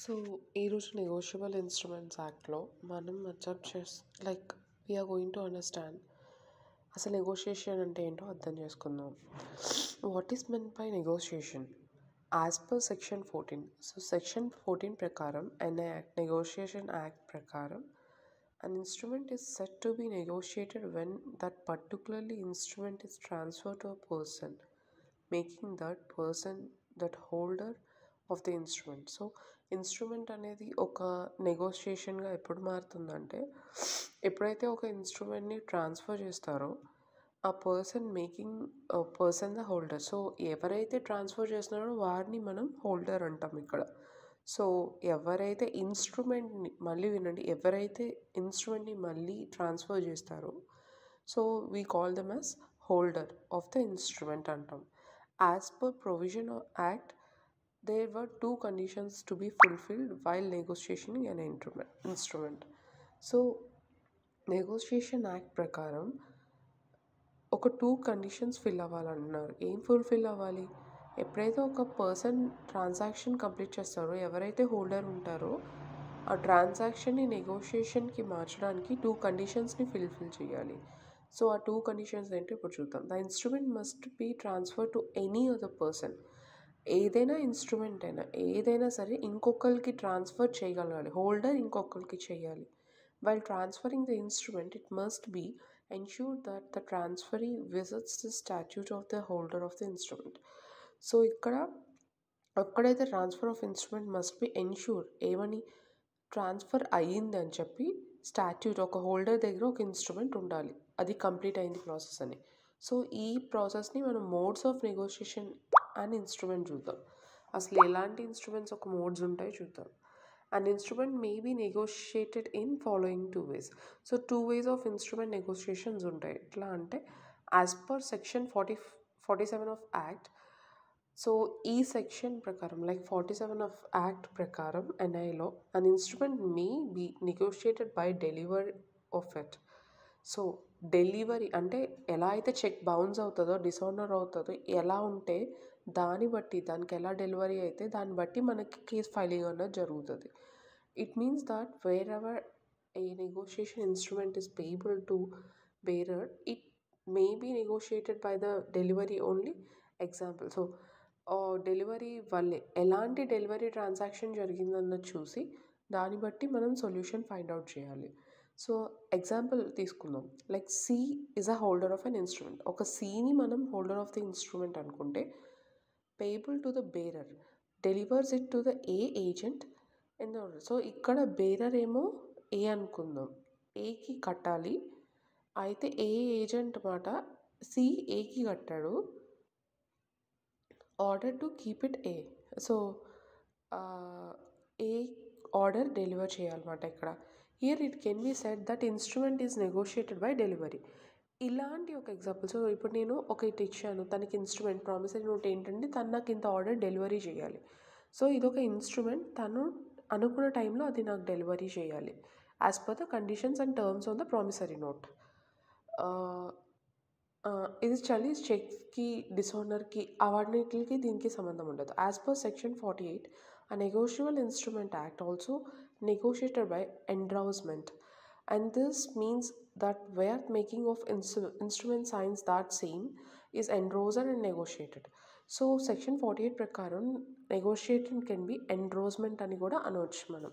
So, ఈరోజు negotiable instruments యాక్ట్‌లో మనం like are going to understand అసలు నెగోషియేషన్ అంటే ఏంటో అర్థం చేసుకుందాం. What is mean by negotiation? As per section 14. So, section 14 ప్రకారం నెగోషియేషన్ యాక్ట్ ప్రకారం an instrument is said to be negotiated when that particularly instrument is transferred to a person, making that person that holder of the instrument. So instrument అనేది ఒక నెగోషియేషన్గా ఎప్పుడు మారుతుందంటే, ఎప్పుడైతే ఒక ఇన్స్ట్రుమెంట్ని transfer చేస్తారో ఆ person the holder. So ఎవరైతే transfer చేస్తున్నారో వారిని మనం హోల్డర్ అంటాం ఇక్కడ. సో ఎవరైతే ఇన్స్ట్రుమెంట్ని మళ్ళీ వినండి, ఎవరైతే ఇన్స్ట్రుమెంట్ని మళ్ళీ ట్రాన్స్ఫర్ చేస్తారో so we call them as holder of the instrument అంటాం. As per provision act there were two conditions to be fulfilled while negotiating an instrument. So negotiation act ప్రకారం ఒక 2 కండిషన్స్ ఫిల్ అవ్వాలన్నారు. ఏం ఫుల్ఫిల్ అవ్వాలి? ఎప్పుడైతే ఒక person transaction complete చేస్తారో, ఎవరైతే holder ఉంటారో ఆ ట్రాన్సాక్షన్ని నెగోషియేషన్కి మార్చడానికి 2 కండిషన్స్ని ఫుల్ఫిల్ చేయాలి. సో ఆ 2 కండిషన్స్ ఏంటో ఇప్పుడు చూద్దాం. The instrument must be transfer to any other person. ఏదైనా ఇన్స్ట్రుమెంట్ అయినా ఏదైనా సరే ఇంకొకరికి ట్రాన్స్ఫర్ చేయగలగాలి, హోల్డర్ ఇంకొకరికి చేయాలి. While transferring the instrument it must be ensure that the transferee visits the statute of the holder of the instrument. So ఎక్కడైతే transfer of instrument must be ensure ఏమని ట్రాన్స్ఫర్ అయ్యింది అని చెప్పి స్టాట్యూట్, ఒక holder దగ్గర ఒక ఇన్స్ట్రుమెంట్ ఉండాలి, అది కంప్లీట్ అయింది ప్రాసెస్ అని. సో ఈ ప్రాసెస్ని మనం modes of negotiation and instrument చూద్దాం. అసలు ఎలాంటి ఇన్స్ట్రుమెంట్స్ ఒక మోడ్స్ ఉంటాయి చూద్దాం. And instrument may be negotiated in following 2 ways. So 2 ways of instrument negotiations ఉంటాయి. ఎట్లా అంటే as per section 47 of act. So ఈ సెక్షన్ ప్రకారం లైక్ 47 ఆఫ్ యాక్ట్ ప్రకారం ఎన్ఐలో an instrument may be negotiated by delivery of it. So delivery అంటే ఎలా అయితే చెక్ బౌన్స్ అవుతుందో, డిసానర్ అవుతుందో, ఎలా ఉంటే దాన్ని బట్టి, దానికి ఎలా డెలివరీ అయితే దాన్ని బట్టి మనకి కేస్ ఫైలింగ్ అన్నది జరుగుతుంది. It means that wherever a negotiation instrument is payable to bearer, it may be negotiated by the delivery only. Example, so delivery వల్లే ఎలాంటి డెలివరీ ట్రాన్సాక్షన్ జరిగిందన్నది చూసి దాన్ని బట్టి మనం సొల్యూషన్ ఫైండ్ అవుట్ చేయాలి. సో ఎగ్జాంపుల్ తీసుకుందాం. Like C is a holder of an instrument. ఒక సిని మనం హోల్డర్ ఆఫ్ ది ఇన్స్ట్రుమెంట్ అనుకుంటే, payable to the bearer, delivers it to the a agent in the order. So ఇక్కడ bearer ఏమో ఏ అనుకుందాం, ఏకి కట్టాలి. అయితే ఏ ఏజెంట్ మాట సి ఏకి కట్టాడు, order to keep it A. So A order deliver చేయాలన్నమాట ఇక్కడ. Here it can be said that instrument is negotiated by delivery. ఇలాంటి ఒక ఎగ్జాంపుల్. సో ఇప్పుడు నేను ఒక ఇట్ ఇచ్చాను, తనకి ఇన్స్ట్రుమెంట్ ప్రామిసరీ నోట్ ఏంటంటే తను నాకు ఇంత ఆర్డర్ డెలివరీ చేయాలి. సో ఇదొక ఇన్స్ట్రుమెంట్, తను అనుకున్న టైంలో అది నాకు డెలివరీ చేయాలి as per the conditions and terms on the promissory note. ఇది చలీస్ చెక్కి, డిసానర్కి, అవన్నిటికి దీనికి సంబంధం ఉండదు. As per section 48 a negotiable instrument act also negotiated by endorsement, and this means that where making of instrument signs that same is endorsed and negotiated. So section 48 ప్రకారం negotiating can be endorsement అని కూడా అనవచ్చు మనం.